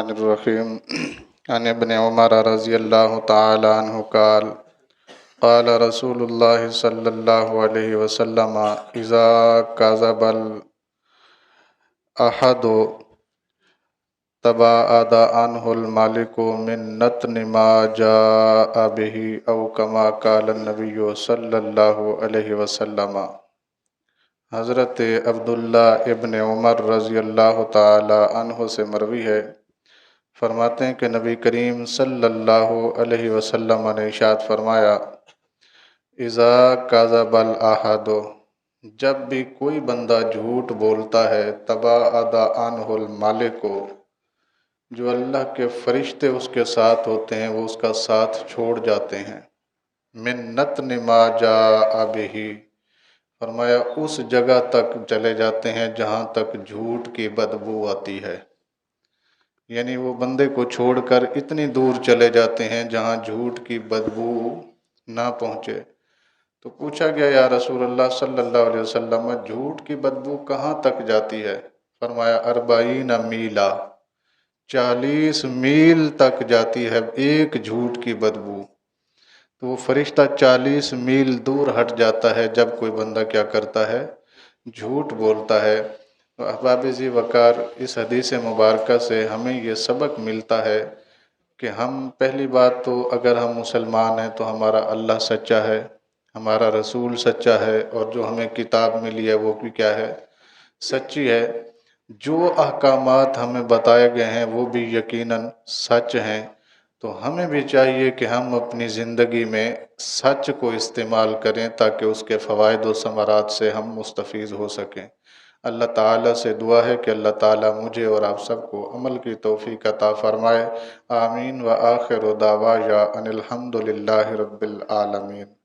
الرحمن الرحیم عن ابن عمر رضی اللہ تعالی عنہ قال قال رسول اللہ صلی اللہ علیہ وسلم اذا کذب الاحد تباعد عنہ المالک من نتن ما جاء به او کما قال النبی صلی اللہ علیہ وسلم۔ حضرت عبداللہ ابن عمر رضی اللہ تعالی عنہ سے مروی ہے، فرماتے ہیں کہ نبی کریم صلی اللہ علیہ وسلم نے ارشاد فرمایا، اذا کذب الاحد، جب بھی کوئی بندہ جھوٹ بولتا ہے، تباعد عنہ المالک، جو اللہ کے فرشتے اس کے ساتھ ہوتے ہیں وہ اس کا ساتھ چھوڑ جاتے ہیں، من نتن ما جاء به، فرمایا اس جگہ تک چلے جاتے ہیں جہاں تک جھوٹ کی بدبو آتی ہے، یعنی وہ بندے کو چھوڑ کر اتنی دور چلے جاتے ہیں جہاں جھوٹ کی بدبو نہ پہنچے۔ تو پوچھا گیا یا رسول اللہ صلی اللہ علیہ وسلم، جھوٹ کی بدبو کہاں تک جاتی ہے؟ فرمایا 40 میلا، 40 میل تک جاتی ہے ایک جھوٹ کی بدبو۔ تو وہ فرشتہ 40 میل دور ہٹ جاتا ہے جب کوئی بندہ کیا کرتا ہے؟ جھوٹ بولتا ہے۔ تو احباب ذی وقار، اس حدیث مبارکہ سے ہمیں یہ سبق ملتا ہے کہ ہم پہلی بات تو اگر ہم مسلمان ہیں تو ہمارا اللہ سچا ہے، ہمارا رسول سچا ہے، اور جو ہمیں کتاب ملی ہے وہ بھی کیا ہے؟ سچی ہے۔ جو احکامات ہمیں بتائے گئے ہیں وہ بھی یقیناً سچ ہیں۔ تو ہمیں بھی چاہیے کہ ہم اپنی زندگی میں سچ کو استعمال کریں تاکہ اس کے فوائد و ثمرات سے ہم مستفیض ہو سکیں۔ اللہ تعالیٰ سے دعا ہے کہ اللہ تعالیٰ مجھے اور آپ سب کو عمل کی توفیق عطا فرمائے۔ آمین۔ وآخر دعوانا ان الحمد للہ رب العالمین۔